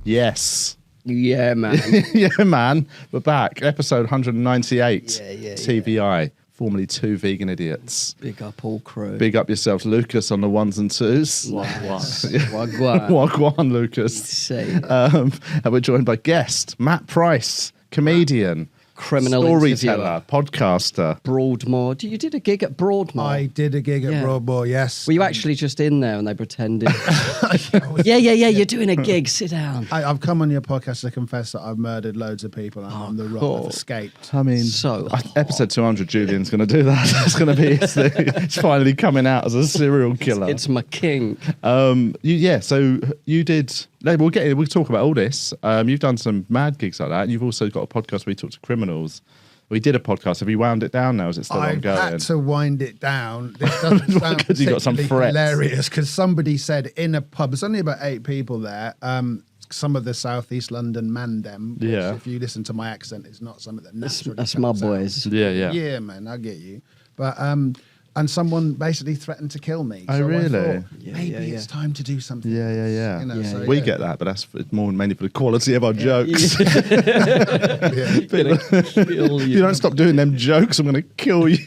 Yes. Yeah, man. Yeah, man. We're back. Episode 198. Yeah. TVI, formerly Two Vegan Idiots. Big up all crew. Big up yourself, Lucas, on the ones and twos. Wagwan. Wagwan, Lucas. See. And we're joined by guest, Matt Price, comedian, Criminal storyteller, interviewer. Podcaster. Broadmoor. You did a gig at Broadmoor. I did a gig at Broadmoor, yes. Were you actually just in there and they pretended? Yeah, you're doing a gig. Sit down. I've come on your podcast to confess that I've murdered loads of people and I'm the rock. I've escaped. I mean, So episode 200, Julian's going to do that. It's going to be his thing. It's finally coming out as a serial killer. It's my king. So you did. We'll talk about all this. You've done some mad gigs like that, and you've also got a podcast where you talk to criminals. We did a podcast. Have you wound it down now? Is it still I've ongoing? had to wind it down. This doesn't sound Because you got some particularly threats. hilarious because somebody said in a pub, there's only about 8 people there, some of the Southeast London mandem, which Yeah. if you listen to my accent, it's not something that naturally That's comes my out. boys. Yeah. Yeah, man, I get you. But and someone basically threatened to kill me. Oh, so really? I thought, Yeah, maybe yeah. it's time to do something. Yeah. You know, Yeah, so, We yeah. get that, but that's more mainly for the quality of our jokes. Yeah. If you don't stop doing them jokes, I'm going to kill you.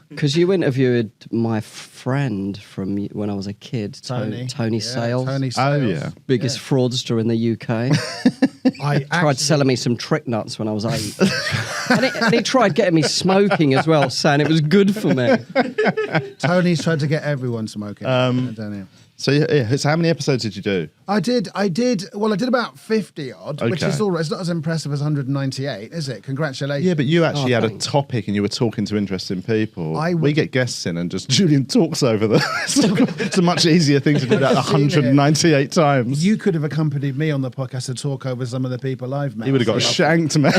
Because you interviewed my friend from when I was a kid, Tony Yeah, Sales. Tony Oh, Sales. yeah. Biggest fraudster in the UK. I Tried actually, selling me some trick nuts when I was 8. and he tried getting me smoking as well, saying it was good for me. Tony's tried to get everyone smoking. I don't know. So how many episodes did you do? I did about 50 odd, which Okay. is all right. It's not as impressive as 198, is it? Congratulations. Yeah, but you actually had thanks. a topic and you were talking to interesting people. I We would- get guests in and just Julian talks over them. It's a much easier thing to do that I've seen it. 198 times. You could have accompanied me on the podcast to talk over some of the people I've met. He would have got So shanked, man.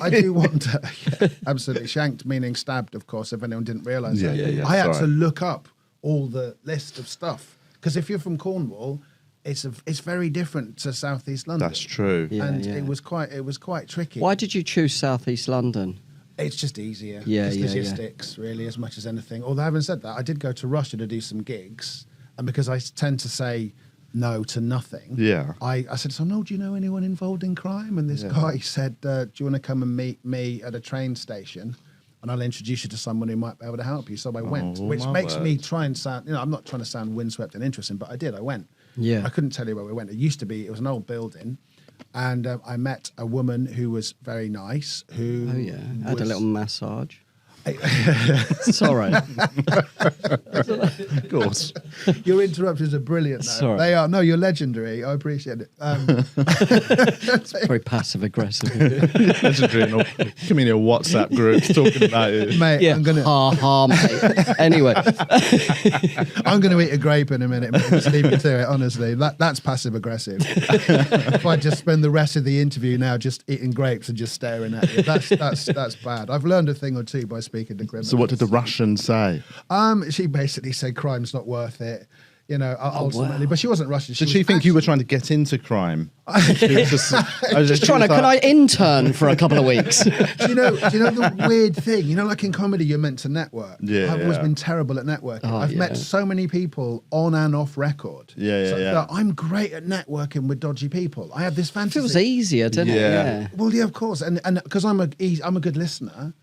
I do want to, absolutely shanked, meaning stabbed, of course, if anyone didn't realise that. Yeah, I had sorry. to look up all the list of stuff. Because if you're from Cornwall, it's very different to Southeast London. That's true. Yeah, and yeah. it was quite tricky. Why did you choose South East London? It's just easier. Yeah, it's yeah, yeah. logistics, really, as much as anything. Although having said that, I did go to Russia to do some gigs, and because I tend to say no to nothing, Yeah. I said, "So, no, do you know anyone involved in crime?" And this guy said, "Do you want to come and meet me at a train station? And I'll introduce you to someone who might be able to help you." So I went, which my makes me word. try and sound, I'm not trying to sound windswept and interesting, but I did. I went. Yeah. I couldn't tell you where we went. It was an old building. And I met a woman who was very nice. Who Oh, yeah. Had a was- little massage. Sorry. Of course. Your interruptions are brilliant. Though. Sorry. They are. No, you're legendary. I appreciate it. Very passive aggressive. Legendary in all community WhatsApp groups talking about it. Mate, Yeah. I'm gonna Mate. Anyway. eat a grape in a minute. Mate. Just leave me to it. Honestly, that's passive aggressive. If I just spend the rest of the interview now just eating grapes and just staring at you, that's bad. I've learned a thing or two by speaking to criminals. So what did the Russian say? She basically said crime's not worth it. Ultimately, but she wasn't Russian. Did she think you were trying to get into crime? Just trying to, can I intern for a couple of weeks? Do you know the weird thing? Like in comedy, you're meant to network. Yeah, I've always yeah. been terrible at networking. Oh, I've yeah. met so many people on and off record. Yeah. that I'm great at networking with dodgy people. I have this fantasy. Feels easier, doesn't it? Yeah. Yeah. Well, yeah, of course, and because I'm a good listener.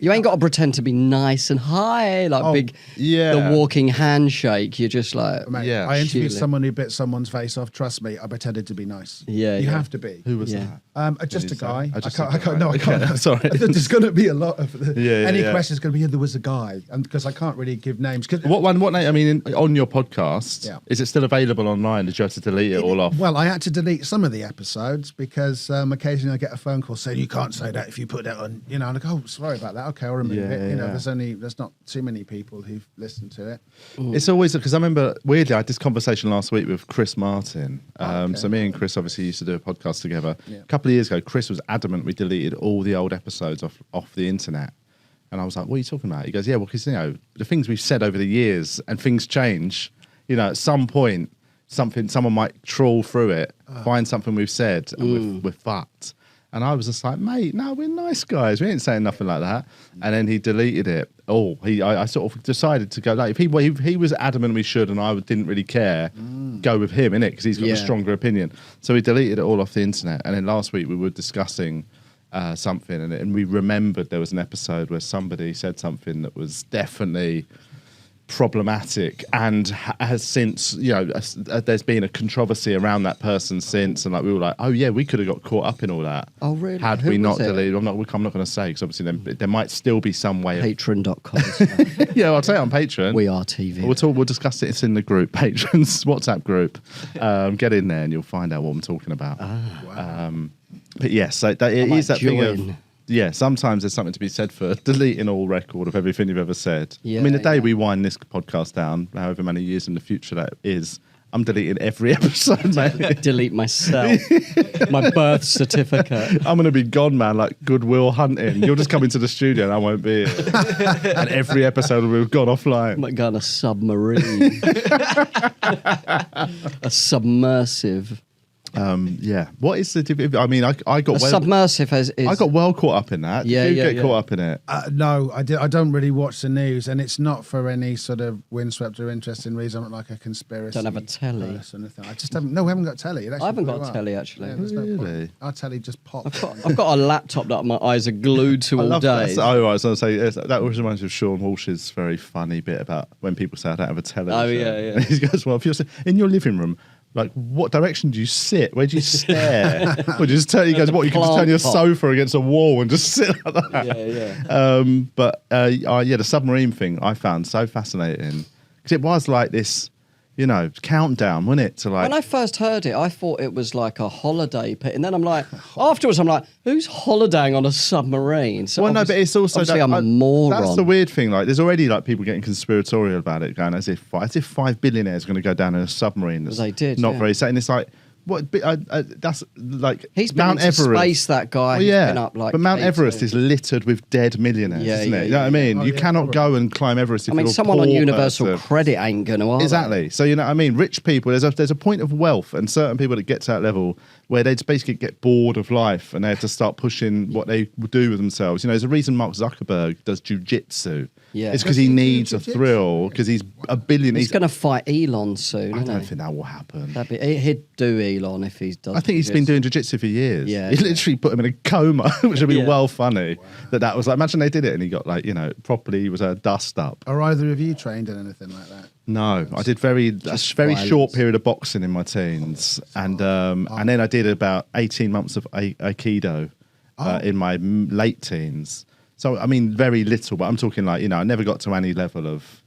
You ain't got to pretend to be nice and high, like the walking handshake. You're just like, Mate, Yeah. I interviewed Shooting. someone who bit someone's face off. Trust me, I pretended to be nice. Yeah, you yeah. have to be. Who was Yeah. that? Just a Did he say? guy. Oh, just I a can't. guy. No, I can't. Okay, sorry. There's going to be a lot of any yeah. question is going to be. There was a guy, and because I can't really give names. What name? I mean, on your podcast, Yeah. is it still available online? Did you have to delete it all off? Well, I had to delete some of the episodes because occasionally I get a phone call saying you can't say that if you put that on. And I go, oh, sorry about that. Okay, I'll remove Yeah, it. yeah. There's not too many people who've listened to it. It's always because I remember weirdly I had this conversation last week with Chris Martin. Okay. So me and Chris obviously used to do a podcast together. Yeah. A couple of years ago, Chris was adamant we deleted all the old episodes off the internet, and I was like, "What are you talking about?" He goes, "Yeah, well, because the things we've said over the years and things change. At some point, someone might trawl through it, find something we've said, and we're fucked." And I was just like, mate, no, we're nice guys. We ain't saying nothing like that. And then he deleted it. I sort of decided to go, like, if he was adamant we should and I didn't really care, go with him, innit? Because he's got Yeah. a stronger opinion. So we deleted it all off the internet. And then last week we were discussing something, and we remembered there was an episode where somebody said something that was definitely problematic, and has since, there's been a controversy around that person since, and like we were like, oh yeah, we could have got caught up in all that. Oh really? Had Who we not was it? deleted, I'm not going to say, because obviously there might still be some way. Patreon.com. Yeah, I'll say it on Patreon. We Are TV. We'll discuss it. It's in the group, patrons WhatsApp group. Get in there and you'll find out what I'm talking about. But yes, so it is that thing of. Yeah, sometimes there's something to be said for deleting all record of everything you've ever said. Yeah, I mean, the day we wind this podcast down, however many years in the future that is, I'm deleting every episode, mate. Delete myself. My birth certificate. I'm going to be gone, man, like Goodwill Hunting. You'll just come into the studio and I won't be here. And every episode will have gone offline. I might go on a submarine. A submersive. Yeah. What is the... I mean, I got... Submersive is... I got well caught up in that. Yeah, Did you yeah, get caught up in it? No, I don't really watch the news, and it's not for any sort of windswept or interesting reason. I'm not like a conspiracy. Don't have a telly. person or anything. I just haven't. No, we haven't got telly. I haven't got a telly, actually. Yeah, there's no point. Really? Our telly just pops. I've got a laptop that my eyes are glued to all day. That. Oh, right. So I was going to say, that always reminds me of Sean Walsh's very funny bit about when people say, I don't have a television. Oh, yeah, yeah. He goes, well, if you're in your living room, like, what direction do you sit? Where do you stare? Or just turn? He goes, what? You can just turn your sofa against a wall and just sit like that. Yeah, yeah. But the submarine thing I found so fascinating, because it was like this, countdown, wasn't it? To like, When I first heard it, I thought it was like a holiday pit, and then I'm like, afterwards, I'm like, who's holidaying on a submarine? So well, no, but it's also obviously that, I'm a moron. That's the weird thing. Like, there's already like people getting conspiratorial about it, going as if 5 billionaires are going to go down in a submarine. That's They did, not yeah. very safe. And it's like, what? That's like He's been Mount into Everest. space, that guy. Well, He's yeah, been up, like, but Mount K2. Everest is littered with dead millionaires, Yeah, isn't yeah, it? You know what I mean? Oh, You yeah, cannot go and climb Everest. If I mean, you're a someone on poor Universal person. Credit ain't going to, are they? Exactly. So, you know what I mean? Rich people, there's a point of wealth, and certain people that get to that level where they just basically get bored of life and they have to start pushing what they do with themselves. There's a reason Mark Zuckerberg does jujitsu. Yeah. It's because he needs a thrill, because he's a billion. He's going to fight Elon soon, I isn't don't he? think that will happen. He'd do Elon if he does. I think he's been doing jiu-jitsu for years. Yeah, He yeah. literally put him in a coma, which would be Yeah. well funny. That was like, imagine they did it and he got like, properly was a dust up. Are either of you trained in anything like that? No, I did very violence. short period of boxing in my teens, and then I did about 18 months of Aikido in my late teens. So I mean, very little, but I'm talking like I never got to any level of,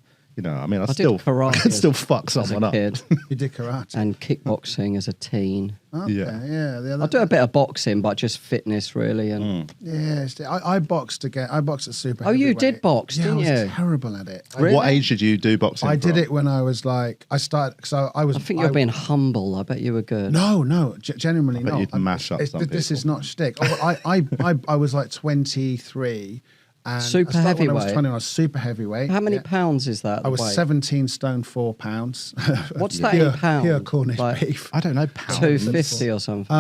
I mean, I did still karate I could still fuck as a someone up. kid, You did karate. and kickboxing as a teen. Okay, Yeah. yeah. I do a bit of boxing, but just fitness really. And Yeah, I boxed again. I boxed at super. Oh, you heavyweight. did box, yeah, didn't I was you? terrible at it. Really? What age did you do boxing? I did from? it when I was like, I started. So I was. I think you're being humble. I bet you were good. No, genuinely bet not. you'd mash up some This is people. not shtick. I was like 23. And Super I started when I was heavyweight? 20. I was super heavyweight. How many yeah. pounds is that? I was weight? 17 stone 4 pounds. What's that in pounds? Pure Cornish Like beef. I don't know. Pounds. 250 or something.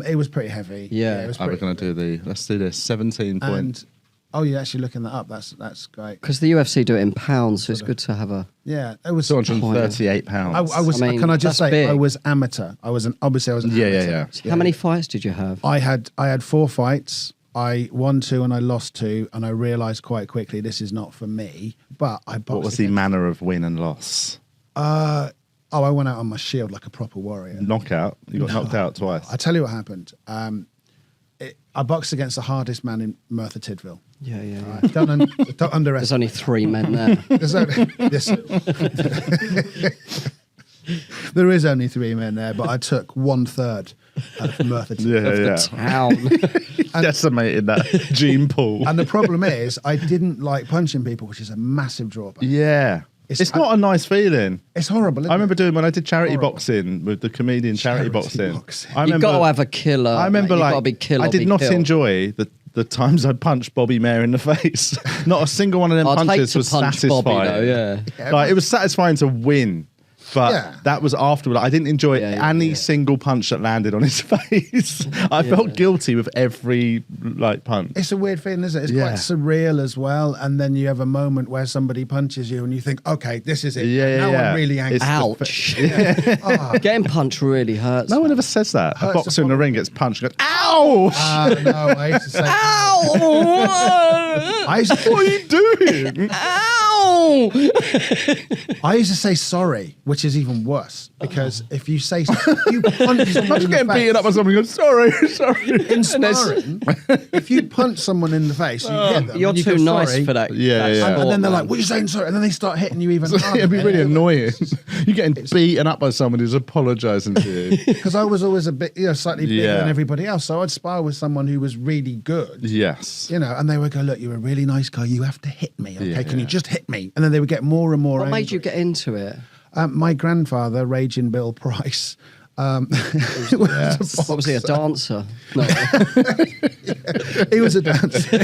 It was pretty heavy. Yeah. it was Oh, we're pretty going to do let's do this. 17 point. And you're actually looking that up. That's great. Because the UFC do it in pounds, so it's good to have a. Yeah, it was. 238 I pounds. was. I mean, can I just that's say big. I was amateur. Obviously I was an amateur. Yeah. How many fights did you have? I had 4 fights. I won 2 and I lost 2, and I realised quite quickly this is not for me. But I boxed. What was the manner of win and loss? I went out on my shield like a proper warrior. Knockout. You got knocked out twice. I tell you what happened. I boxed against the hardest man in Merthyr Tydfil. Yeah. Right? Don't underestimate. There's only 3 men there. There's only, there is only 3 men there, but I took 1/3 of Merthyr Tydfil. Yeah. Town. Decimated that gene pool. And the problem is, I didn't like punching people, which is a massive drawback. Yeah. It's not a nice feeling. It's horrible. Isn't I remember it? doing when I did charity Horrible. boxing with the comedian charity boxing. boxing. I You've got to have a killer. I remember You've like got to be killer. I did not enjoy the times I punched Bobby Mayer in the face. Not a single one of them I'd hate punches to was punch satisfying. Bobby though. Yeah. Like it was satisfying to win. But that was afterward. I didn't enjoy any single punch that landed on his face. I felt guilty with every punch. It's a weird feeling, isn't it? It's quite surreal as well. And then you have a moment where somebody punches you and you think, okay, this is it. I'm really angry. Ouch. Getting punched really hurts. No one ever says that. A boxer in the ring gets punched and goes, ow! No, I used to say, ow! What are you doing? Ow! I used to say sorry, which is even worse, because if you say you punch someone I'm getting beaten up by somebody going, sorry. In sparring, if you punch someone in the face, you hit them. You're too nice for that. And then they're like, what are you saying, sorry? And then they start hitting you even harder. It'd be really annoying. You're getting beaten up by someone who's apologising to you. Because I was always a bit, slightly bigger than everybody else. So I'd spar with someone who was really good. Yes. And they would go, look, you're a really nice guy. You have to hit me. Okay, can you just hit me? And then they would get more and more angry. What made you get into it? My grandfather, Raging Bill Price, what was he, a dancer? No. He was a dancer.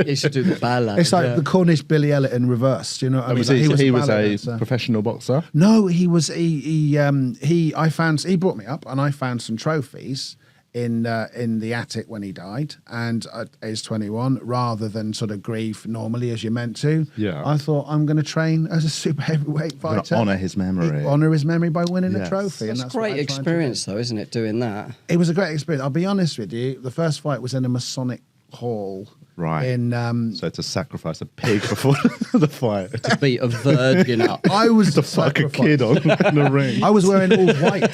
He used to do the ballet. It's like the Cornish Billy Elliot in reverse. Do you know what I mean? He was a professional boxer? No, he was. He brought me up, and I found some trophies in the attic when he died, and at age 21, rather than sort of grieve normally as you're meant to, I thought I'm going to train as a super heavyweight fighter. Honour his memory. Honour his memory by winning a trophy. That's a great experience, though, isn't it, doing that? It was a great experience. I'll be honest with you, the first fight was in a Masonic hall. Right. So to sacrifice a pig before the fight. To beat a virgin up. I was to fuck a kid on in the ring. I was wearing all white.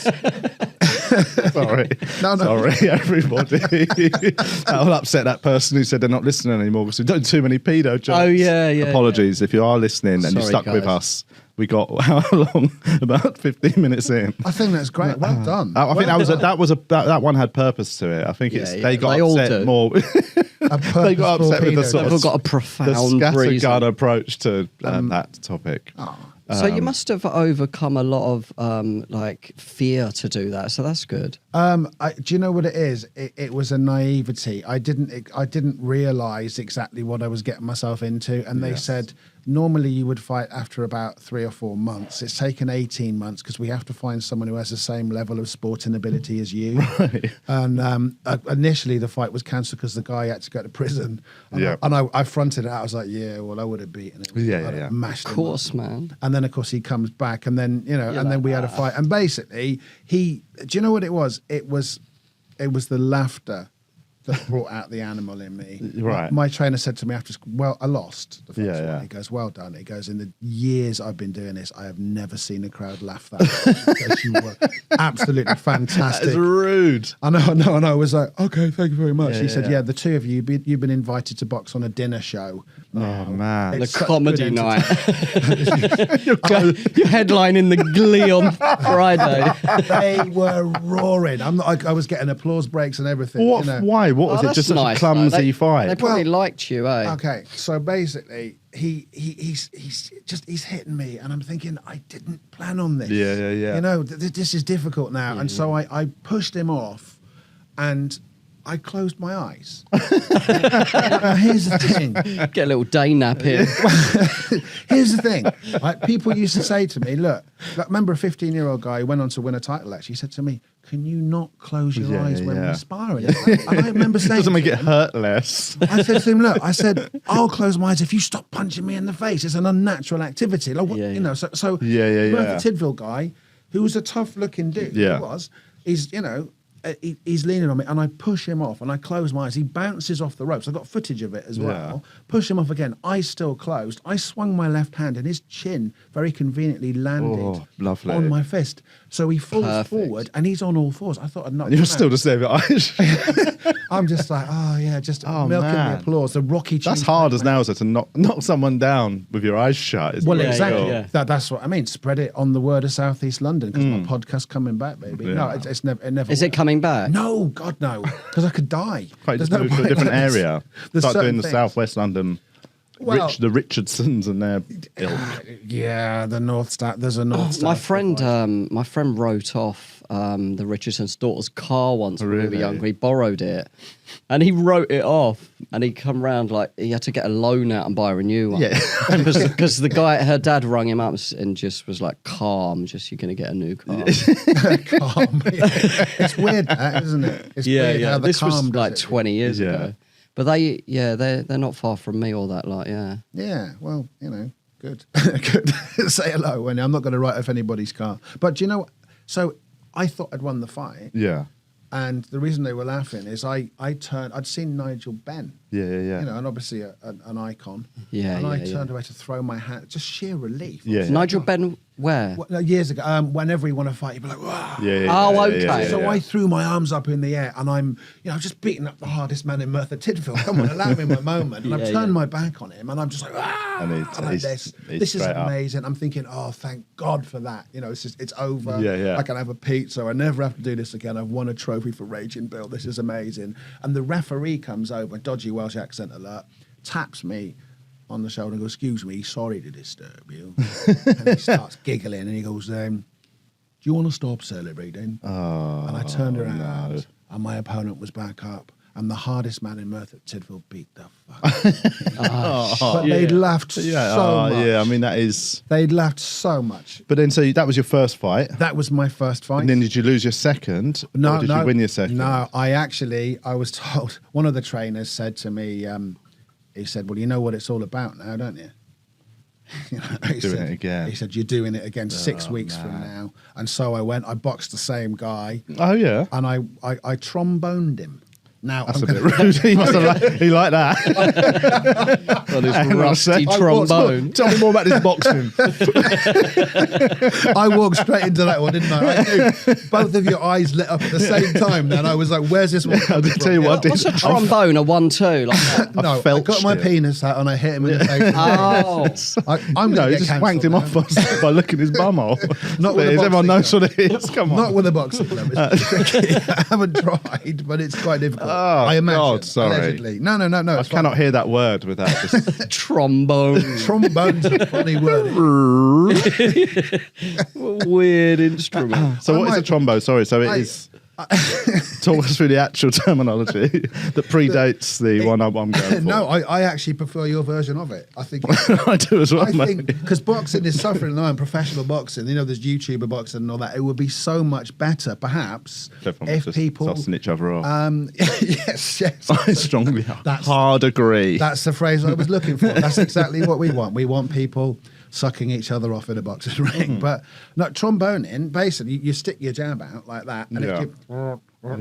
Sorry. Sorry, everybody. That'll upset that person who said they're not listening anymore because we've done too many pedo jokes. Oh, yeah. Apologies if you are listening and you stuck with us. We got how long? About 15 minutes in. I think that's great. Well done. I think that one had purpose to it. I think they got upset more. They got upset with the sort of got a profound the reason. scattergun approach to that topic. So you must have overcome a lot of fear to do that. So that's good. Do you know what it is? It was a naivety. I didn't realise exactly what I was getting myself into. And they said normally you would fight after about 3 or 4 months. It's taken 18 months because we have to find someone who has the same level of sporting ability as you. Right. And initially the fight was cancelled because the guy had to go to prison. And I fronted it out. I was like, I would have beaten him. Mashed him. Of course, man. And then of course he comes back, and then then we had a fight. And basically do you know what it was? It was the laughter that brought out the animal in me. Right. My trainer said to me after, I lost the first one. He goes, well done. He goes, in the years I've been doing this, I have never seen a crowd laugh that much. He goes, you were absolutely fantastic. It's rude. I know. And I was like, okay, thank you very much. He said, the two of you, you've been invited to box on a dinner show. Oh, man. The comedy night. You're headlining the Glee on Friday. They were roaring. I was getting applause breaks and everything. Why? What was it? Just such a clumsy fight? They probably liked you, eh? Okay, so basically, he's hitting me, and I'm thinking I didn't plan on this. Yeah. This is difficult now, and so I pushed him off, and I closed my eyes. Now, here's the thing. Get a little day nap here. Here's the thing. People used to say to me, look, remember a 15-year-old guy who went on to win a title, actually, he said to me, can you not close your eyes when we're sparring? And I remember saying, doesn't make it hurt less. I said to him, look, I'll close my eyes if you stop punching me in the face. It's an unnatural activity. So you have a Tidville guy who was a tough-looking dude. He's leaning on me, and I push him off, and I close my eyes. He bounces off the ropes. I got footage of it as well. Push him off again. Eyes still closed. I swung my left hand, and his chin very conveniently landed on my fist. So he falls forward, and he's on all fours. I thought I'd knocked him out. Still just there with eyes. I'm just like, milking the applause. The Rocky. That's hard as now, to knock someone down with your eyes shut. Well, exactly. Yeah. That's what I mean. Spread it on the word of South East London, because my podcast's coming back, baby. Yeah. No, it's never. Is it coming back? No, God no, because I could die. Quite just move to a different area. Start doing the South West London Well, the Richardsons and their ilk. Yeah, the North Star. There's a North Star. My friend wrote off the Richardson's daughter's car once when we were younger. He borrowed it, and he wrote it off. And he come round like he had to get a loan out and buy her a new one. Yeah, because the guy, her dad, rung him up and just was like, "Calm, just you're going to get a new car." Calm. Yeah. It's weird, that, isn't it? It's weird how the this calm was like does it. 20 years ago. But they're not far from me, all that lot, yeah. Yeah, well, good. Good. Say hello when I'm not going to write off anybody's car. But do you know, so I thought I'd won the fight. Yeah. And the reason they were laughing is I'd seen Nigel Benn. Yeah. And obviously an icon. Yeah, and I turned away to throw my hat, just sheer relief. Yeah. Nigel Benn, where? Well, years ago, whenever he won a fight, he'd be like, wow. Oh, okay. So I threw my arms up in the air and I'm, just beating up the hardest man in Merthyr Tydfil. Come on, allow me my moment. And I've turned my back on him and I'm just like, and this is amazing. I'm thinking, oh, thank God for that. It's over. Yeah. I can have a pizza. I never have to do this again. I've won a trophy for Raging Bill. This is amazing. And the referee comes over, dodgy Welsh accent alert, taps me on the shoulder and goes, "Excuse me, sorry to disturb you." And he starts giggling and he goes, "Do you want to stop celebrating?" And I turned around and my opponent was back up. And the hardest man in Merthyr Tydfil beat the fuck. But they'd laughed so much. Yeah, I mean, that is... They'd laughed so much. But then, so that was your first fight? That was my first fight. And then did you lose your second? No, or did you win your second? No, I was told, one of the trainers said to me, he said, "Well, you know what it's all about now, don't you?" It again. He said, "You're doing it again 6 weeks from now." And so I went, I boxed the same guy. Oh, yeah. And I tromboned him. Now, that's a bit rude. He must have he liked that. On his rusty trombone. Tell me more about this boxing. I walked straight into that one, didn't I? I knew both of your eyes lit up at the same time. Then I was like, "Where's this one?" I'll tell you what. What's a trombone? A 1-2? Like no, I got my penis out and I hit him in the face. I'm going to just wanked him off by looking his bum hole. Not with everyone knows what it is. Come on. Not with a boxing club. I haven't tried, but it's quite difficult. I imagine. God, sorry. Allegedly. No. I cannot hear that word without just... Trombone. Trombone's a funny word. Weird instrument. So what is a trombone? Sorry, so it is... Talk us through the actual terminology that predates the one I'm going for. No, I actually prefer your version of it. I think I do as well. I think because boxing is suffering now, and professional boxing, there's YouTuber boxing and all that. It would be so much better, perhaps, if people tossing each other off. Yes. I strongly hard agree. That's the phrase I was looking for. That's exactly what we want. We want people sucking each other off in a boxing ring. But not tromboning, basically you stick your jab out like that and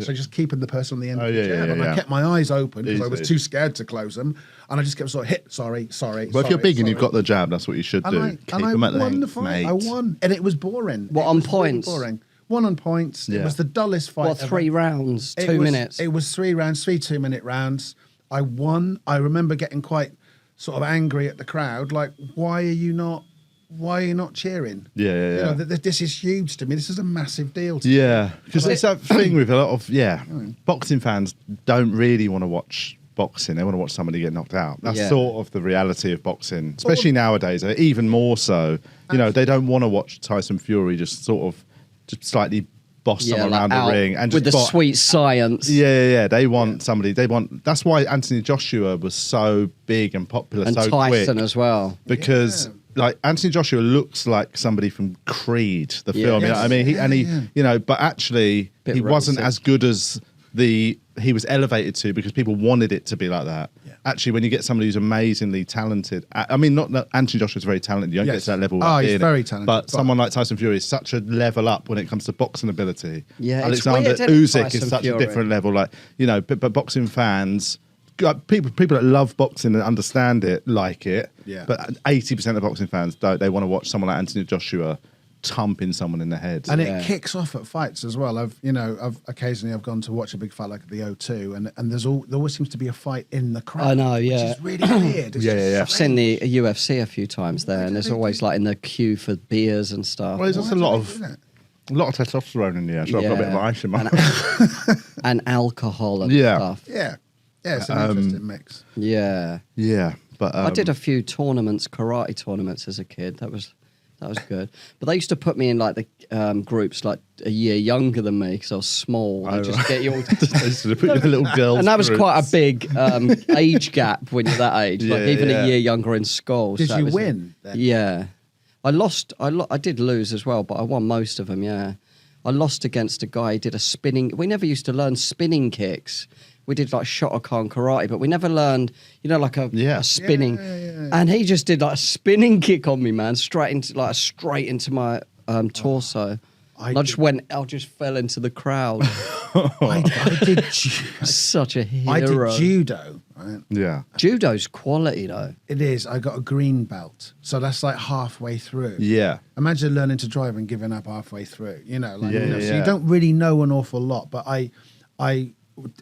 so just keeping the person on the end of the jab. And I kept my eyes open because I was too scared to close them, and I just kept sort of hit, sorry. Well, if you're big and you've got the jab, that's what you should do. Keep them at length, mate. I won, and it was boring. What, on points? Really boring. Won on points. It was the dullest fight. What, 3 rounds, 2 minutes? It was 3 rounds, 3 2-minute rounds. I won. I remember getting quite sort of angry at the crowd, like, why are you not cheering? Yeah. This is huge to me. This is a massive deal to me. Yeah, because it's that thing with a lot of boxing fans don't really want to watch boxing. They want to watch somebody get knocked out. That's sort of the reality of boxing, especially nowadays. Even more so. They don't want to watch Tyson Fury just slightly boss someone around the ring and just with the sweet science. Yeah. They want somebody. That's why Anthony Joshua was so big and popular, and so Tyson quick, as well, because. Like Anthony Joshua looks like somebody from Creed, the film. Yes. I mean, but actually he wasn't as good as he was elevated to because people wanted it to be like that. Yeah. Actually, when you get somebody who's amazingly talented, I mean, not that Anthony Joshua's very talented. You don't get to that level. Oh, he's very talented. But someone like Tyson Fury is such a level up when it comes to boxing ability. Yeah, Alexander Usyk is such a different level. Like but boxing fans. People that love boxing and understand it like it, but 80% of boxing fans don't. They want to watch someone like Anthony Joshua thumping someone in the head, and it kicks off at fights as well. I've occasionally gone to watch a big fight like at the O2, and there always seems to be a fight in the crowd. I know, which is really weird. I've seen the UFC a few times there, and there's always like in the queue for beers and stuff. Well, there's also a lot of testosterone in the air, so I've got a bit of ice in my and alcohol and stuff. Yeah, it's an interesting mix. Yeah. But I did a few karate tournaments as a kid. That was good. But they used to put me in like the groups like a year younger than me because I was small. They just get you all. They used to put you in a little girls. And that was groups. quite a big age gap when you're that age. Like even a year younger in school. Did so you win? Then? Yeah, I lost. I did lose as well, but I won most of them. Yeah, I lost against a guy who did a spinning. We never used to learn spinning kicks. We did like Shotokan karate, but we never learned, like a spinning. Yeah. And he just did like a spinning kick on me, man, straight into my torso. I just fell into the crowd. I did Such a hero. I did judo. Right? Yeah. Judo's quality though. It is. I got a green belt, so that's like halfway through. Yeah. Imagine learning to drive and giving up halfway through. So Yeah. you don't really know an awful lot. But I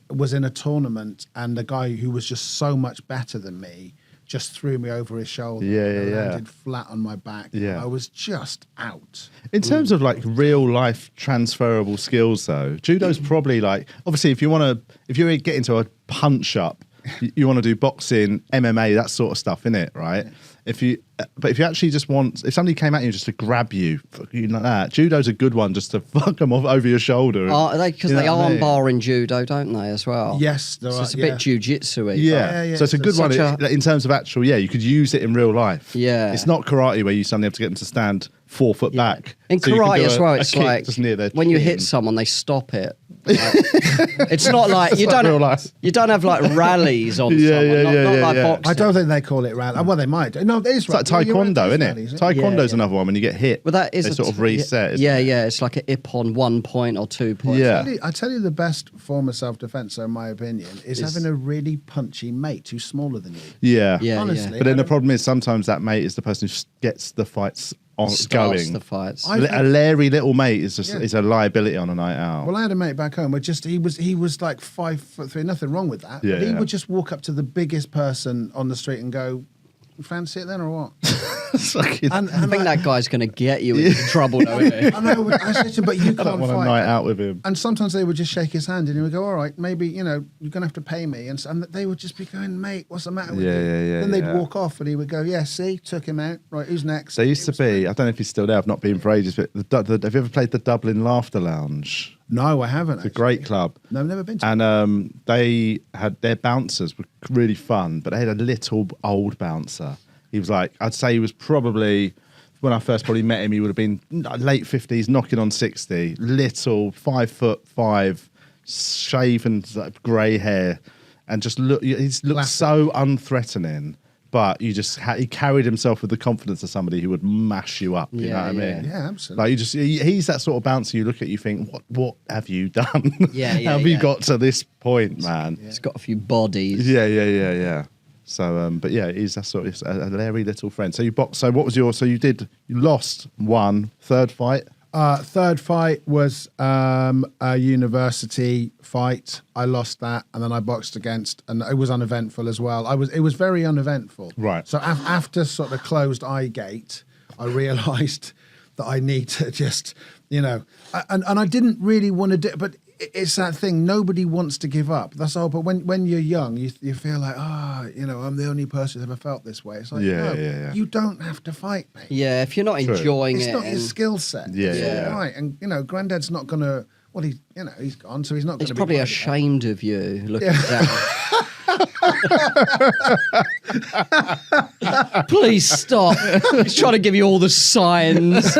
was in a tournament, and the guy who was just so much better than me just threw me over his shoulder. and landed flat on my back. Yeah. I was just out. In terms of like real life transferable skills, though, judo's probably like, obviously, if you get into a punch up, you want to do boxing, MMA, that sort of stuff, innit, right? But if you actually just if somebody came at you just to grab you like that, judo's a good one just to fuck them off over your shoulder. Because they arm bar in judo, don't they, as well? Yes, so it's a bit jiu-jitsu-y. Yeah. So it's a good one in terms of actual, you could use it in real life. Yeah. It's not karate where you suddenly have to get them to stand 4 foot back. In So you can karate do as well, it's like just near their when you chin. hit someone, they stop it. Like, it's not like you like real don't life. you don't have like rallies on someone. Not like boxing. I don't think they call it rally. Well, they might. No, it is. It's like taekwondo, isn't it? Taekwondo's another one when you get hit. Well, that is they sort of reset. Isn't Yeah, it? it's like a ip on 1 point or 2 points. Yeah. I tell you, the best form of self-defense, in my opinion, is having a really punchy mate who's smaller than you. Yeah. Honestly. But then the problem is sometimes that mate is the person who gets the fights Starts going. the fights. A leery little mate is just is a liability on a night out. Well, I had a mate back home where he was like 5'3", nothing wrong with that. Yeah, but he would just walk up to the biggest person on the street and go, "You fancy it then or what?" I think that guy's going to get you into trouble, though, isn't he? I know. I said to him, but you I can't don't want a fight. night out with him. And sometimes they would just shake his hand and he would go, "All right, maybe, you're going to have to pay me." And they would just be going, "Mate, what's the matter with you?" Then they'd walk off and he would go, "Yeah, see, took him out. Right, who's next?" There used to be, I don't know if he's still there, I've not been for ages, but have you ever played the Dublin Laughter Lounge? No, I haven't. It's a great club. No, I've never been to. And they had their bouncers were really fun, but they had a little old bouncer. He was like, I'd say he was probably, when I first probably met him, he would have been late 50s, knocking on 60, little, 5'5", shaven, grey hair, and just he looked so unthreatening. But he carried himself with the confidence of somebody who would mash you up. You know what I mean? Yeah, absolutely. Like he's that sort of bouncer. You look at, you think, what have you done? Yeah, How have you got to this point, man? He's got a few bodies. Yeah. So, but yeah, he's that sort of a leery little friend. So you boxed. So what was you lost one third fight? Third fight was a university fight. I lost that, and then I boxed against, and it was uneventful as well. It was very uneventful. Right. So after sort of closed eye gate, I realised that I need to just, and I didn't really want to do it, but it's that thing. Nobody wants to give up. That's all. But when you're young, you feel like, I'm the only person who's ever felt this way. It's like, you don't have to fight, mate. Yeah, if you're not enjoying It's it. not your skill set. Yeah. Right. And, Granddad's not going to, he's gone, so he's not going to He's be probably worried ashamed of you looking down. Please stop. He's trying to give you all the signs.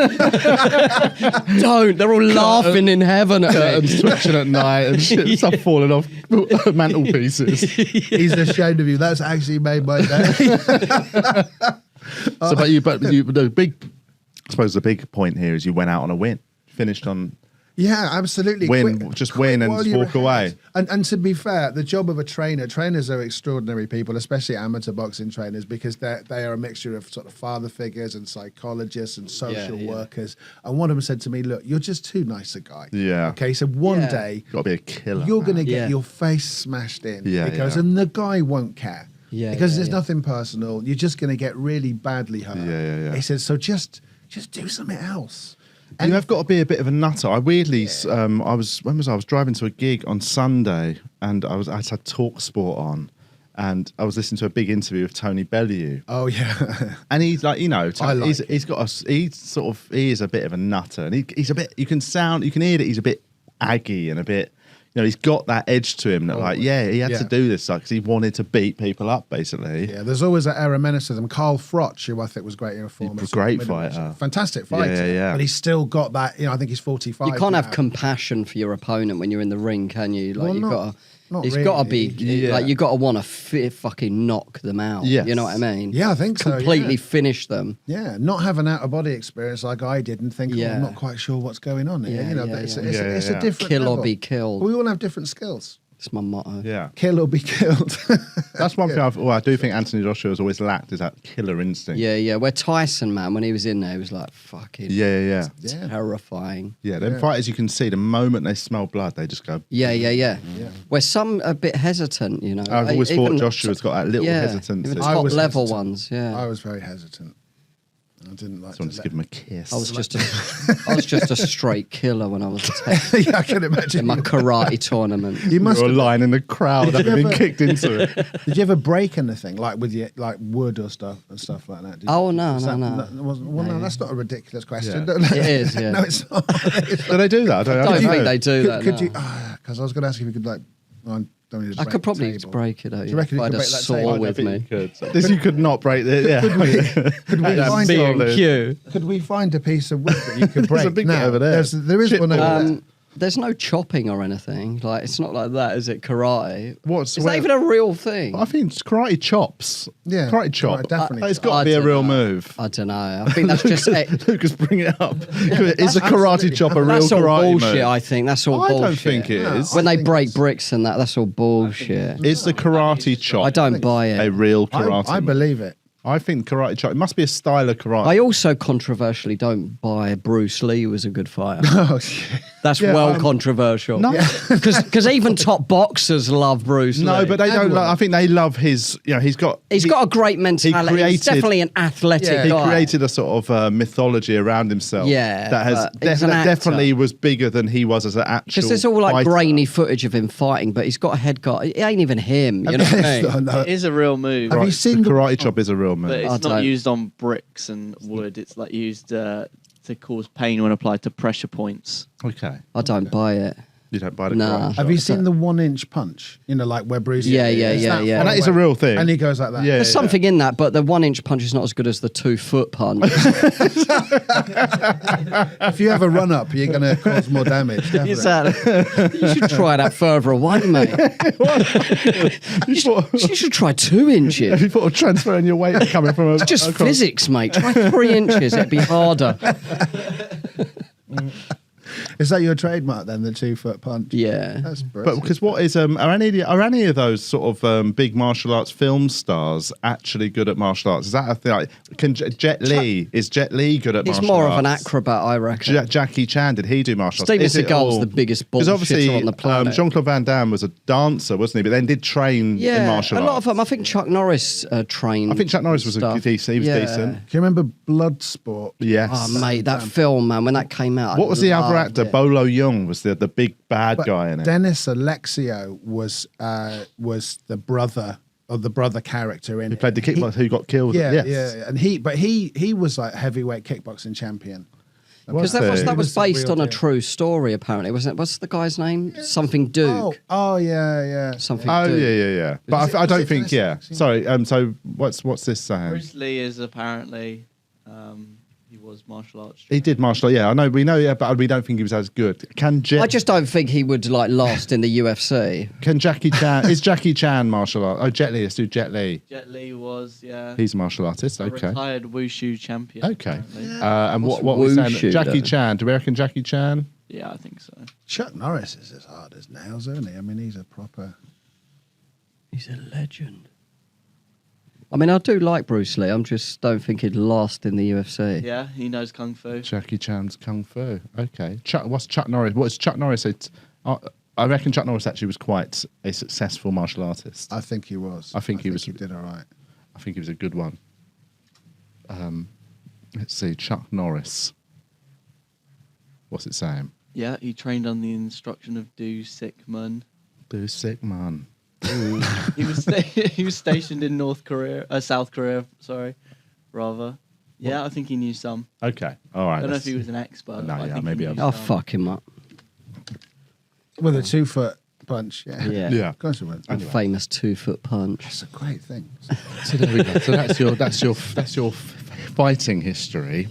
Don't. They're all laughing in heaven at And me. switching at night and shit, stuff falling off mantelpieces. He's ashamed of you. That's actually made my day. So, the big point here is you went out on a win, finished on. Yeah, absolutely. Win and while just you're walk away. And to be fair, the job of a trainers are extraordinary people, especially amateur boxing trainers, because they are a mixture of sort of father figures and psychologists and social workers. And one of them said to me, "Look, you're just too nice a guy." Yeah. Okay, so one day Got to be a killer. you're going to Yeah. get your face smashed in. Yeah, because yeah. And the guy won't care. Yeah, because yeah, there's yeah. nothing personal. You're just going to get really badly hurt. Yeah. He said, so just do something else. And you have got to be a bit of a nutter. I weirdly, I was driving to a gig on Sunday, and I had TalkSport on, And I was listening to a big interview with Tony Bellew. Oh yeah. And he's like, you know, I like he is a bit of a nutter, and he's a bit. You can hear that he's a bit aggy and a bit. You know, he's got that edge to him that, he had to do this because he wanted to beat people up, basically. Yeah, there's always that reminiscence of him. Carl Froch, who I think was great in a former. Great fighter. Fantastic fighter. Yeah. But he's still got that, I think he's 45. You can't now. have compassion for your opponent when you're in the ring, can you? Like, Well, got to be, Yeah. like, you got to want to fucking knock them out. Yes. You know what I mean? Yeah, I think so. Completely finish them. Yeah, not have an out-of-body experience like I did and think, I'm not quite sure what's going on here. Yeah, It's yeah. a different Kill level. or be killed. We all have different skills. It's my motto. Yeah. Kill or be killed. That's one thing I do think Anthony Joshua has always lacked is that killer instinct. Yeah. Where Tyson, man, when he was in there, he was like fucking Yeah. terrifying. Yeah, them fighters, you can see the moment they smell blood, they just go. Yeah. Where some a bit hesitant, you know. I've always thought Even Joshua's got that little hesitancy. Even I top was level hesitant. ones, yeah. I was very hesitant. I didn't like I wanted to give him a kiss. I was just a straight killer when I was 10 Yeah, I can imagine. in my karate tournament. You must You're a have. line in the crowd Did you having been ever- kicked into it. Did you ever break anything like with your wood or stuff like that? Did Oh, you- no, is that- no. No, that's not a ridiculous question. Yeah. It is, yeah. No, it's not. Do they do that? I I don't know. think they do that. Could no. you? Because I was going to ask if you could don't need to I break could the probably table. break it out. Do you reckon if you I had could a break that saw table? with me. This you could not break the. Yeah. Could we Yeah, find solid. Could we find a piece of wood that you could break? There's a big bit now? over there. There is one over there. There's no chopping or anything. Like, it's not like that, is it? Karate. What's Is that even a real thing? I think it's karate chops. Yeah, karate chop. karate definitely It's chop. got I to be a don't real know. move. I don't know. I think that's just Lucas, bring it up. Is a karate chop a real that's all karate bullshit. move? I think that's all I bullshit. don't think it No, is. When I they think break it's- bricks and that's all bullshit. Is the karate chop I don't buy a it. real karate I move? believe it. I think karate chop. It must be a style of karate. I also controversially don't buy Bruce Lee was a good fighter. Oh shit. That's controversial. No. Because even top boxers love Bruce Lee. No, but they don't. Everyone. I think they love his. He's got a great mentality. He's created- definitely an athletic Yeah. He guy. created a sort of mythology around himself. Yeah, that has but he's an actor. definitely was bigger than he was as an actual. Because there's all like fighter. grainy footage of him fighting, but he's got a head guard. It ain't even him. You know what I mean? No. It is a real move, Have you seen the the- karate chop is a real move. but I it's not don't. used on bricks and wood. It's like used to cause pain when applied to pressure points. Okay, I don't buy it. you don't buy the Nah. karate chop. Have you seen the 1-inch punch? Like where Bruce. Yeah, is yeah, that yeah. far And that is a away? real thing. And he goes like that. Yeah. There's something in that, but the 1-inch punch is not as good as the 2-foot punch. If you have a run up, you're going to cause more damage. definitely. Exactly. You should try that further away, mate. You should try 2 inches. Have you thought of transferring your weight coming from a? It's just across- physics, mate. Try 3 inches. It'd be harder. Is that your trademark then? The 2-foot punch. Yeah. That's But brilliant. because what is are any of those sort of big martial arts film stars actually good at martial arts? Is that a thing? Like, is Jet Li good at He's martial more arts? of an acrobat, I reckon. Jackie Chan, did he do martial arts? Steven Is it Seagal's all- the biggest 'Cause bullshitter obviously, on the planet. Jean-Claude Van Damme was a dancer, wasn't he? But then did train in Yeah, martial a arts. lot of them. I think Chuck Norris trained. I think Chuck Norris was stuff. decent. He was Yeah. decent. Do you remember Bloodsport? Yes. Oh, mate, that film, man, when that came out. What was the other loved actor? it. Bolo Young was the big bad But guy in it. Dennis Alexio was the brother of the brother character in He it. played the kickboxer who got killed. Yeah, yes. yeah, and he was like heavyweight kickboxing champion. Because Was that he? was was the based real on a deal. true story, apparently, wasn't it? What's the guy's name? Something Duke. Oh, yeah. Something Oh Duke. yeah. But I was don't it think. Dennis Yeah. Alexio? Sorry. So what's this saying? Bruce Lee is apparently he was martial arts. He did martial. Yeah, I know. We know. Yeah, but we don't think he was as good. I just don't think he would like last in the UFC. Can Jackie Chan? Is Jackie Chan martial art? Oh, Jet Li. Let's do Jet Li. Jet Li was He's a martial artist. a Okay. retired wushu champion. Okay. apparently. And What's what we saying? wushu, Jackie though? Chan. Do we reckon Jackie Chan? Yeah, I think so. Chuck Norris is as hard as nails, isn't he? I mean, he's a proper. He's a legend. I mean, I do like Bruce Lee. I just don't think he'd last in the UFC. Yeah, he knows kung fu. Jackie Chan's kung fu. Okay. What's Chuck Norris? What's Chuck Norris? I reckon Chuck Norris actually was quite a successful martial artist. I think he was. I think he was- He did all right. I think he was a good one. Let's see, Chuck Norris. What's it saying? Yeah, he trained on the instruction of Do Sick Man. Do sick man. He was stationed in South Korea. Sorry, rather. Yeah, I think he knew some. Okay, all right. I don't know if he was an expert. No, but I yeah, think maybe he knew I'll some. fuck him up. With a 2-foot punch. Yeah. Yeah. Yeah. Of course it would. A famous 2-foot punch. That's a great thing. So there we go. So that's your fighting history.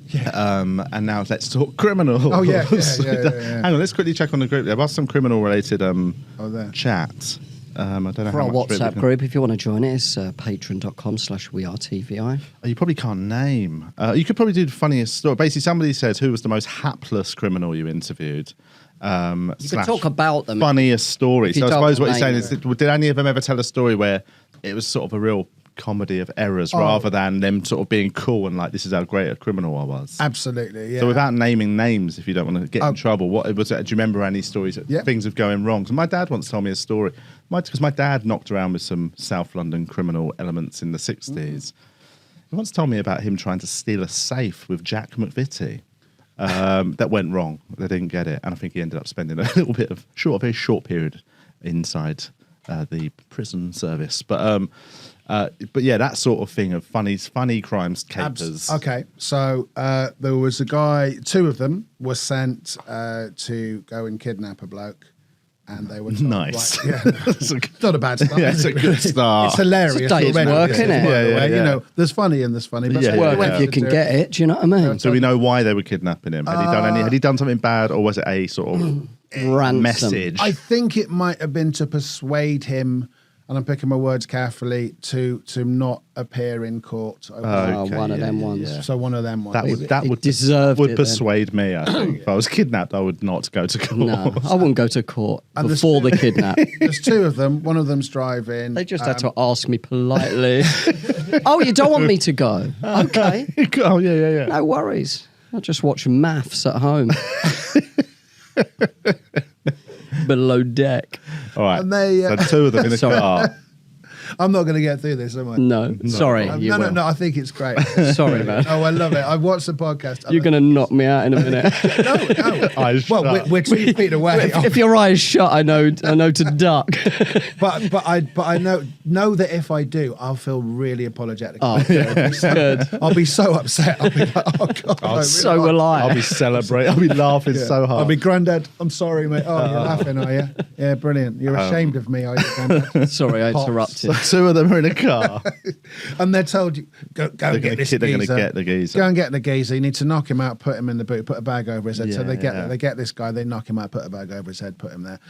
Yeah. And now let's talk criminal. Oh, yeah. Hang on, let's quickly check on the group. There was some criminal related there. chat. I don't know For how our much of it we WhatsApp can- group, if you want to join it, it's patreon.com/wearetvi. Oh, you probably can't name. You could probably do the funniest story. Basically, somebody says who was the most hapless criminal you interviewed. You could talk about them. Funniest story. If you So I don't suppose what want you're saying name is, did any of them ever tell a story where it was sort of a real comedy of errors rather than them sort of being cool and like, this is how great a criminal I was? Absolutely, yeah. So without naming names, if you don't want to get in Oh. trouble, what was it? Do you remember any stories, Yeah. things of going wrong? So my dad once told me a story, because my dad knocked around with some South London criminal elements in the 60s. He once told me about him trying to steal a safe with Jack McVitie. That went wrong. They didn't get it, and I think he ended up spending a little bit of a very short period inside the prison service. But yeah, that sort of thing of funny crimes capers. Okay, so there was a guy, 2 of them were sent to go and kidnap a bloke. And they were told, Nice. right, yeah, That's a it's not a bad start. Yeah, is it's a it, good really? start. It's hilarious. It's a day's already, work, this is, innit? by the Yeah, way. yeah, You yeah. know, there's funny and there's funny. But Yeah, so yeah, they Work went if you to can do get it. Do you know what I mean? Do we know why they were kidnapping him? Had he done something bad, or was it a sort of Ransom. message? I think it might have been to persuade him, and I'm picking my words carefully, to not appear in court. One of them ones. So one of them ones. that He would deserved would it then. persuade me. I think if I was kidnapped, I would not go to court. No, I wouldn't go to court And there's before two- the kidnap. There's 2 of them. One of them's driving. They just had to ask me politely. Oh, you don't want me to go? Okay, Oh yeah. no worries. I'll just watch maths at home. Below deck. All right. And they, so 2 of them in a Sorry. car. I'm not going to get through this, am I? No, sorry. you no, will. no. I think it's great. Sorry, man. Oh, I love it. I've watched the podcast. You're going to knock me out in a minute. No. Eyes Well, shut. we're 2 feet away. If your eyes shut, I know to duck. But I know that if I do, I'll feel really apologetic. Oh, good. I'll be so upset. I'll be like, oh god. I really So like- will I. I'll be celebrating. I'll be laughing so hard. I'll be granddad. I'm sorry, mate. Oh, you're laughing, are you? Yeah, brilliant. You're ashamed of me, are you, granddad? Sorry, I Pops. interrupted. 2 of them are in a car. And they're told you go and They're get this going to geezer. get the geezer. Go and get the geezer. You need to knock him out, put him in the boot, put a bag over his head. So Yeah. they get this guy, they knock him out, put a bag over his head, put him there.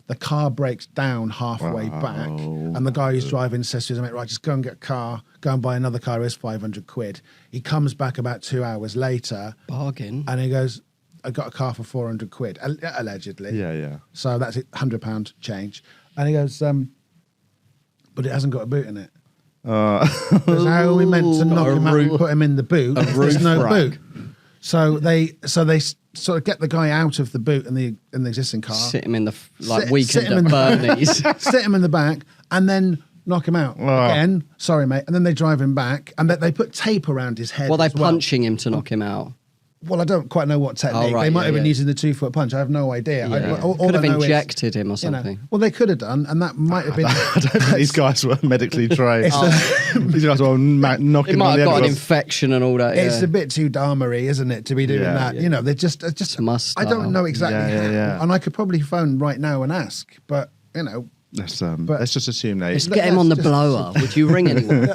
The car breaks down halfway back, and the guy who's driving says to his mate, right, just go and get a car, go and buy another car, here's 500 quid. He comes back about 2 hours later, Bargain. and he goes, I got a car for 400 quid, allegedly. Yeah. So that's £100 change. And he goes, but it hasn't got a boot in it. Because how are we meant to knock him out and put him in the boot if there's no roof rack. boot? So they sort of get the guy out of the boot in the existing car, Sit him in the Sit weekend him at in the- Bernie's. sit him in the back, and then knock him out again. Sorry, mate. And then they drive him back, and they put tape around his head. Well, they're as punching him to knock him out. Well, I don't quite know what technique. Oh, right, they might yeah, have been yeah. using the 2-foot punch. I have no idea. Yeah. All Could have I know is, injected him or you know, something. well, they could have done, and that might have been. I don't think these guys were medically trained. These guys were knocking He might on have the got an head. infection and all that. It's yeah. a bit too Dahmery, isn't it, to be doing Yeah. that? You know, they're just. must I don't style. know exactly Yeah. how, and I could probably phone right now and ask, but you know, Let's just assume they. Let's get him on the Let's just- blower. Would you ring anyone?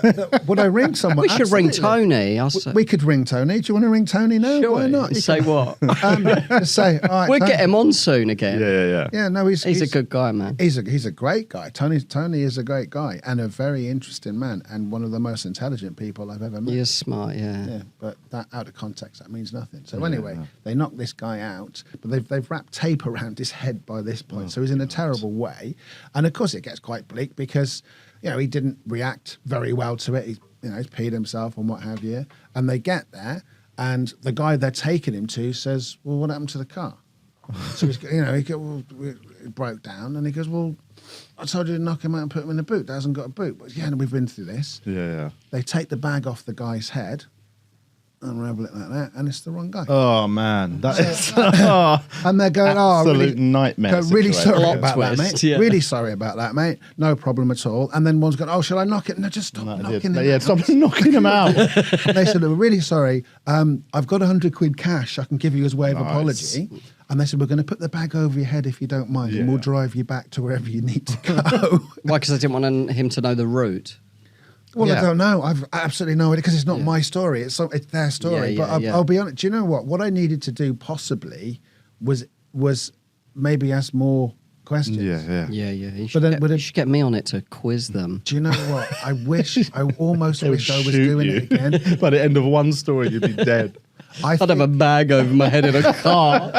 would I ring someone? We should ring Absolutely. Tony. I'll say. We could ring Tony. Do you want to ring Tony now? Shall Why we? not? You Say can- what? Just say, all right, We'll Tony. get him on soon again. Yeah. Yeah, no, he's He's a good guy, man. He's a great guy. Tony is a great guy and a very interesting man and one of the most intelligent people I've ever met. He is smart, yeah. Yeah, but that out of context, that means nothing. So anyway, they knock this guy out, but they've wrapped tape around his head by this point, so he's in a terrible way. And of course, it gets quite bleak because he didn't react very well to it. He's peed himself and what have you. And they get there, and the guy they're taking him to says, "Well, what happened to the car?" So it broke down, and he goes, "Well, I told you to knock him out and put him in the boot. That hasn't got a boot." But yeah, we've been through this. Yeah. They take the bag off the guy's head, unravel it like that, and it's the wrong guy. Oh man, that is And they're going, absolute nightmare. really sorry Plot about that, twist, mate. yeah. Really sorry about that, mate. No problem at all. And then one's going, oh, shall I knock it? No, just stop knocking it. Yeah, stop knocking them out. And they said, we're really sorry. I've got £100 cash I can give you as way of apology. And they said, we're going to put the bag over your head if you don't mind, and we'll drive you back to wherever you need to go. Why? Because I didn't want him to know the route. Well, Yeah. I don't know. I've absolutely no idea because it's not my story. It's their story. Yeah, but yeah. I'll be honest. Do you know what? What I needed to do possibly was maybe ask more questions. Yeah. Yeah. You But then- you should get me on it to quiz them. Do you know what? I almost They would wish I was shoot doing you. it again. By the end of one story, you'd be dead. I'd have a bag over my head in a car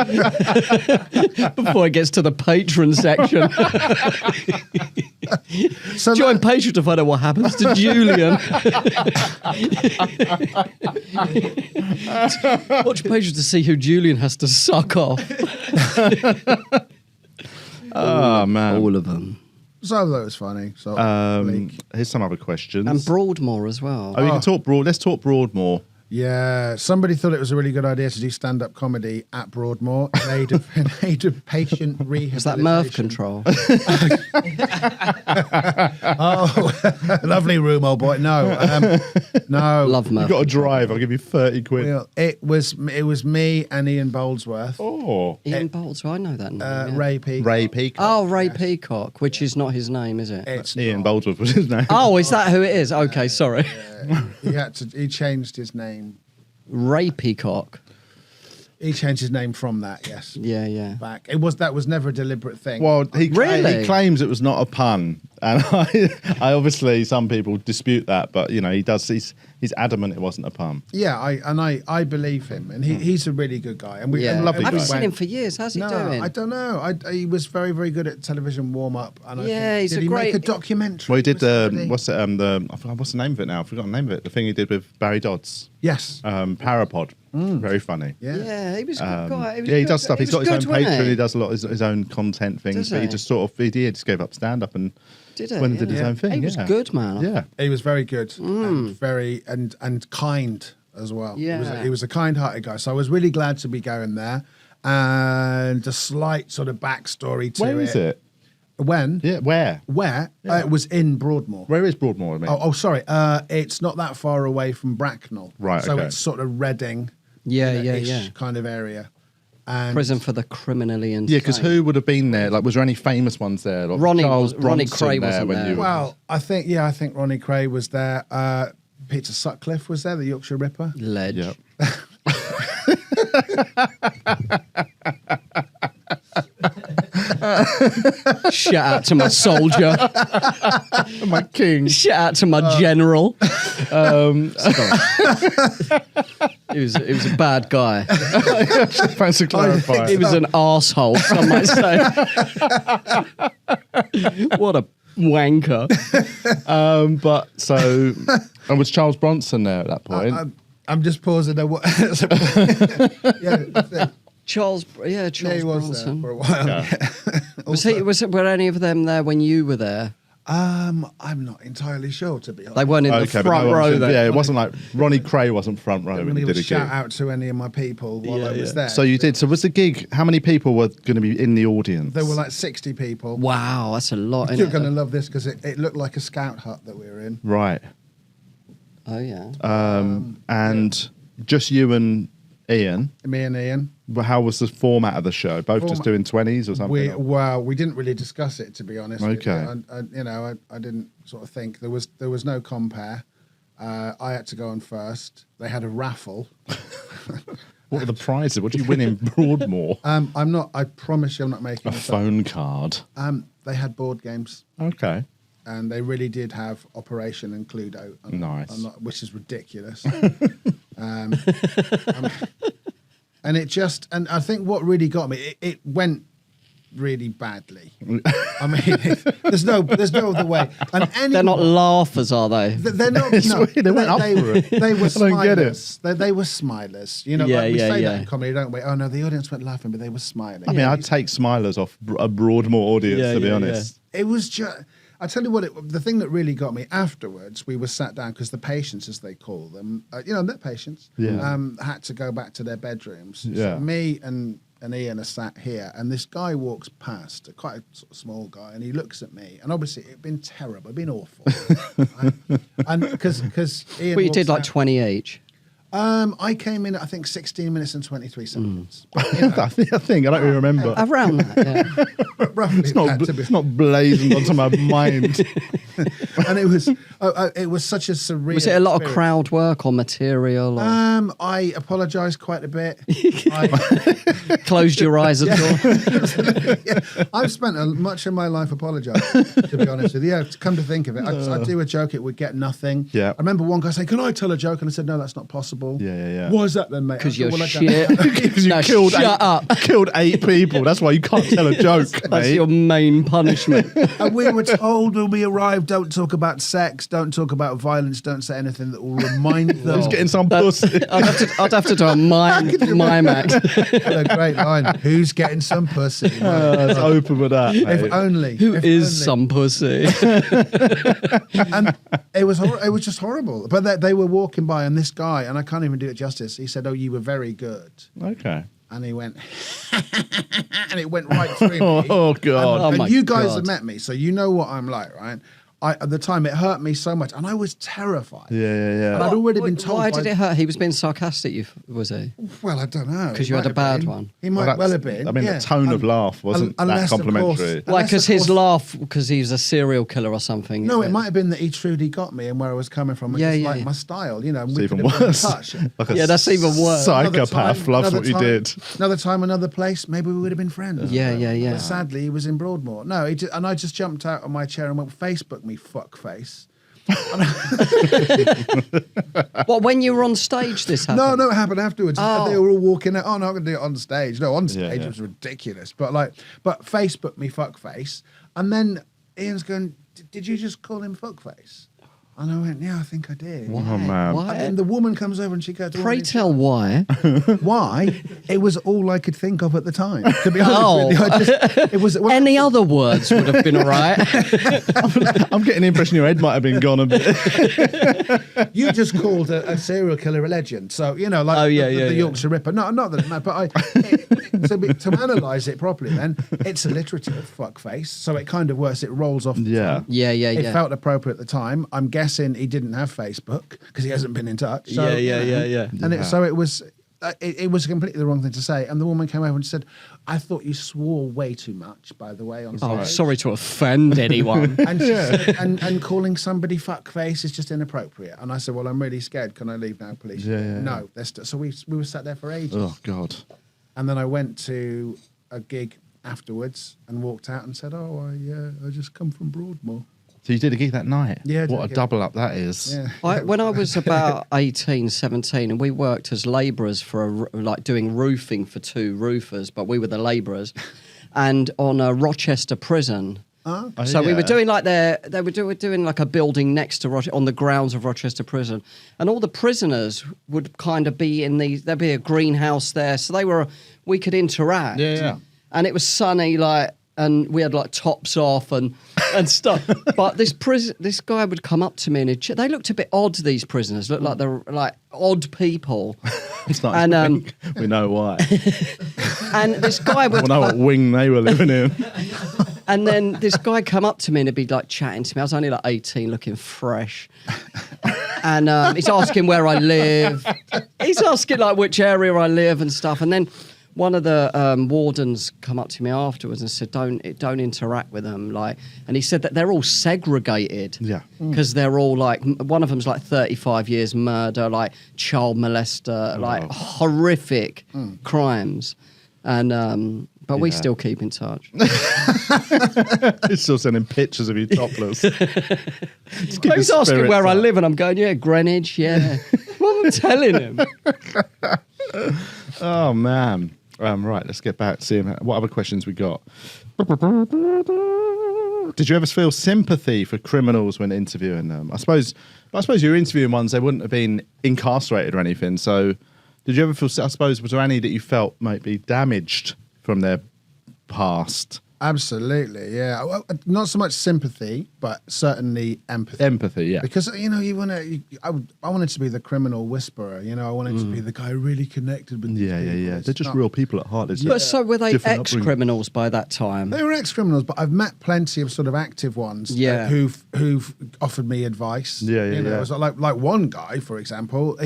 before it gets to the patron section. So Join Patreon to find out what happens to Julian. Watch Patreon to see who Julian has to suck off. Oh man. All of them. So that was funny. So Here's some other questions. And Broadmoor as well. Oh, you can talk Broad. Let's talk Broadmoor. yeah, somebody thought it was a really good idea to do stand-up comedy at Broadmoor in aid of patient rehabilitation. Is that mirth control? Oh, lovely room, old boy. No, no. Love mirth. You've got to drive. I'll give you 30 quid. Well, it was me and Ian Boldsworth, Oh. Ian Bolts, I know that name. yeah. Ray Peacock. Ray Peacock. Oh, Ray Peacock, which is not his name, is it? It's Ian not. Boldsworth was his name. Oh, is that who it is? Okay, sorry. He changed his name. Ray Peacock. He changed his name from that. Yes. Yeah. Back. That was never a deliberate thing. Well, he Really? claims it was not a pun, and I obviously some people dispute that, but you know he does. He's adamant it wasn't a pun. yeah, I believe him, and he's a really good guy. And Yeah. lovely I haven't guy. seen him for years. How's he doing? I don't know. He was very, very good at television warm up. And Yeah, I think, he's did a he make great- a documentary? Well, he did with somebody? what's it? I forgot what's the name of it now. I've forgotten the name of it. The thing he did with Barry Dodds, Yes. Parapod. Very funny. Yeah. He was a good guy. Yeah, he does stuff. He's got his own wasn't Patreon. He does a lot of his own content things. Does But he he? just sort of he just gave up stand up and Did he? went and did his Yeah. own thing. He was yeah. good, man. Yeah. He was very good and very and kind as well. Yeah. He was a kind-hearted guy. So I was really glad to be going there. And a slight sort of backstory to Where is it? When? Yeah. Where? Where? It was in Broadmoor. Where is Broadmoor? I mean? Oh, sorry. It's not that far away from Bracknell. Right, So okay. it's sort of Reading. Yeah. kind of area. And Prison for the criminally insane. Yeah, because who would have been there? Like, was there any famous ones there? Like Ronnie Charles was- Ronnie Bronson Cray wasn't when there. you were- Well, I think Ronnie Cray was there. Peter Sutcliffe was there, the Yorkshire Ripper. Ledge. Yep. Shout out to my soldier. my king. Shout out to my general. He was a bad guy. Thanks for clarifying. He was an arsehole, some might say. What a wanker. But so, and was Charles Bronson there at that point? I'm just pausing there. Charles Yeah, he was there Bronson. for a while. Were any of them there when you were there? I'm not entirely sure, to be honest. They weren't in the but front no one row should- then. Yeah, it wasn't like Ronnie Cray wasn't front row I'm when going he to did a give a gig. shout out to any of my people while I was there. So you did. So was the gig? How many people were going to be in the audience? There were like 60 people. Wow, that's a lot. You're Innit? going to love this because it looked like a scout hut that we were in. Right. Oh yeah. And just you and Ian. Me and Ian. Well, how was the format of the show? Both just doing 20s or something? We didn't really discuss it, to be honest. with you. Okay. I didn't sort of think there was no compare. I had to go on first. They had a raffle. What were the prizes? What did you win in Broadmoor? I'm not. I promise you, I'm not making A this up. phone card. They had board games, Okay. and they really did have Operation and Cluedo. Nice. Which is ridiculous. And it just, and I think what really got me, it went really badly. I mean, there's no other way. And They're not laughers, are they? They're not. It's No, weird, they went up for it. They were I don't get it. smilers. They were smilers. You know, Yeah, like we yeah, say yeah. that in comedy, don't we? Oh no, the audience weren't laughing, but they were smiling. I mean, I'd take smilers off a Broadmoor audience, Yeah, to be yeah, honest. It was just, I tell you what, the thing that really got me afterwards, we were sat down because the patients, as they call them, their patients, had to go back to their bedrooms. Yeah. So me and Ian are sat here, and this guy walks past, quite a sort of small guy, and he looks at me, and obviously it'd been terrible, it'd been awful, right? And because Ian, Well, you did like out, 20 each. I came in at I think 16 minutes and 23 seconds. But, you know, I think I don't even remember. Around that, yeah. roughly It's not blazoned onto my mind. and it was such a surreal. Was it a lot of experience. crowd work or material? Or I apologised quite a bit. closed your eyes at all? Yeah, I've spent much of my life apologising, to be honest with you. Yeah, come to think of it, I'd do a joke, it would get nothing. Yeah. I remember one guy saying, "Can I tell a joke?" And I said, "No, that's not possible." Yeah. Why is that then, mate? Because I said, you're "Well, I don't shit. know." Because you No, killed shut killed 8 people. That's why you can't tell a joke, That's mate. your main punishment. And we were told when we arrived, don't talk about sex, don't talk about violence, don't say anything that will remind them. Who's getting some pussy? I'd have to do a mime act. A great line. Who's getting some pussy? Let's open with that, mate. If only. Who if is only. some pussy? And it was just horrible. But they were walking by, and this guy, and I can't even do it justice, he said, "Oh, you were very good." Okay. And he went, and it went right through me. Oh, God. Oh, And my you guys God. have met me, so you know what I'm like, right? At the time, it hurt me so much, and I was terrified. Yeah. And I'd already been told. Why by- did it hurt? He was being sarcastic, was he? Well, I don't know. 'Cause He you had might a bad have been. one. He might well have been. I mean, yeah. the tone of laugh wasn't that Unless, of complimentary. course- Like, unless, because of his course- laugh, because he was a serial killer or something. No, it might have been that he truly got me and where I was coming from. And Yeah, just yeah, like yeah. my style, you know. And It's we even could have been in worse. touch. Like a Yeah, that's even worse. Another psychopath time- loves another what you time- did. Another time, another place, maybe we would have been friends. Yeah. But sadly, he was in Broadmoor. No, and I just jumped out of my chair and went, "Facebook me, fuckface." What, when you were on stage, this happened? No, it happened afterwards. Oh. They were all walking out. Oh, no, I'm going to do it on stage. No, on stage yeah. it was ridiculous. But Facebook me, fuckface. And then Ian's going, "Did you just call him fuckface?" And I went, "Yeah, I think I did." Why? Oh, man. Why? And then the woman comes over and she goes, Pray tell why. "Why?" It was all I could think of at the time. To be honest Oh. with you, it was. Any other words would have been all right. I'm getting the impression your head might have been gone a bit. You just called a serial killer a legend, so you know, like Oh, yeah, the yeah. Yorkshire Ripper. Not that it matters, but to analyse it properly, then it's alliterative, fuckface. So it kind of works. It rolls off. The Yeah. tongue. Yeah. It felt appropriate at the time. I'm guessing he didn't have Facebook because he hasn't been in touch. So, Yeah. And it was. It was completely the wrong thing to say. And the woman came over and said, "I thought you swore way too much, by the way, on stage." Oh, sorry to offend anyone. And she said, and calling somebody fuckface is just inappropriate. And I said, "Well, I'm really scared. Can I leave now, please?" Yeah. No. So we were sat there for ages. Oh, God. And then I went to a gig afterwards and walked out and said, "Oh, I just come from Broadmoor." So you did a gig that night? Yeah, I did What a a gig. double up that is. Yeah. When I was about 18, 17, and we worked as labourers for doing roofing for 2 roofers, but we were the labourers, and on a Rochester prison. Oh, So we were yeah. doing they were doing like a building next to on the grounds of Rochester Prison, and all the prisoners would kind of be there'd be a greenhouse there, so we could interact. Yeah. And it was sunny, and we had tops off and stuff. But this guy would come up to me and they looked a bit odd. These prisoners looked like they're like odd people. It's not. And, we know why. And this guy would. We know what wing they were living in. And then this guy come up to me and he'd be chatting to me. I was only 18, looking fresh. And he's asking where I live. He's asking which area I live and stuff. And then one of the wardens come up to me afterwards and said, "Don't interact with them." And he said that they're all segregated. Yeah. Because they're all one of them's 35 years murder, child molester, horrific crimes. And but we still keep in touch. He's still sending pictures of you topless. He's asking where I live, and I'm going, "Yeah, Greenwich, yeah." What am I telling him? Oh, man. Right, let's get back to seeing what other questions we got. Did you ever feel sympathy for criminals when interviewing them? I suppose you're interviewing ones, they wouldn't have been incarcerated or anything. So did you ever feel, I suppose, was there any that you felt might be damaged from their past Absolutely, yeah. Well, not so much sympathy, but certainly empathy. Empathy, yeah. Because I wanted to be the criminal whisperer. I wanted to be the guy who really connected with these people. Yeah. It's They're just not- real people at heart. There's But so were they different upbringing. ex-criminals by that time? They were ex-criminals, but I've met plenty of sort of active ones who've offered me advice. Yeah. So like one guy, for example,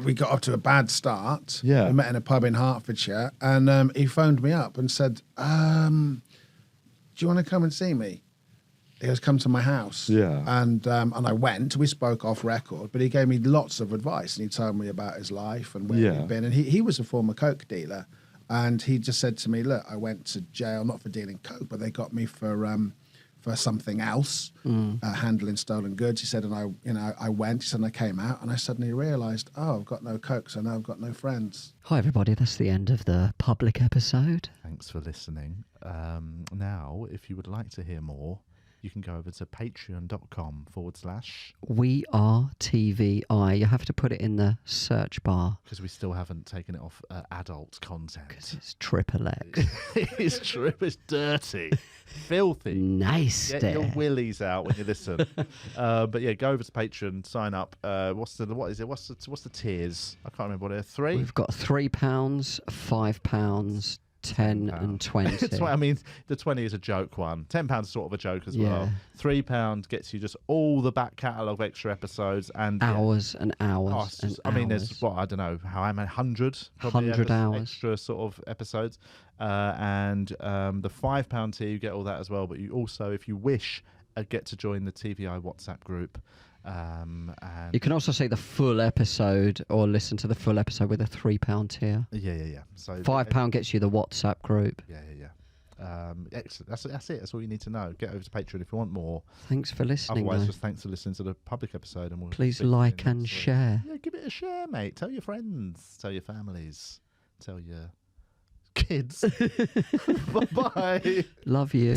we got off to a bad start. Yeah. We met in a pub in Hertfordshire, and he phoned me up and said, "Do you want to come and see me?" He goes, "Come to my house." Yeah. And I went. We spoke off record, but he gave me lots of advice, and he told me about his life and where he'd been. And he was a former coke dealer, and he just said to me, "Look, I went to jail not for dealing coke, but they got me for something else, handling stolen goods." He said, and I went. He said, and I came out, and I suddenly realised, I've got no coke, so now I've got no friends. Hi, everybody. That's the end of the public episode. Thanks for listening. Now, if you would like to hear more, you can go over to patreon.com/ We Are TVI. You have to put it in the search bar because we still haven't taken it off adult content. because it's triple X. It's true. It's dirty, filthy. Nice. Get your willies out when you listen. But yeah, go over to Patreon, sign up. What's the tiers? I can't remember what it is. 3. We've got £3, £5, 10 and 20. I mean, the 20 is a joke one. £10 is sort of a joke as well. £3 gets you just all the back catalogue extra episodes and hours and hours. There's I don't know how many 100 hours extra sort of episodes, and the £5 tier you get all that as well. But you also, if you wish, get to join the TVI WhatsApp group. And you can also see the full episode or listen to the full episode with a £3 tier. Yeah. So £5 gets you the WhatsApp group. Yeah. Excellent. That's it. That's all you need to know. Get over to Patreon if you want more. Thanks for listening. Otherwise, just thanks for listening to the public episode, and please like and share. Yeah, give it a share, mate. Tell your friends, tell your families, tell your kids. Bye. Love you.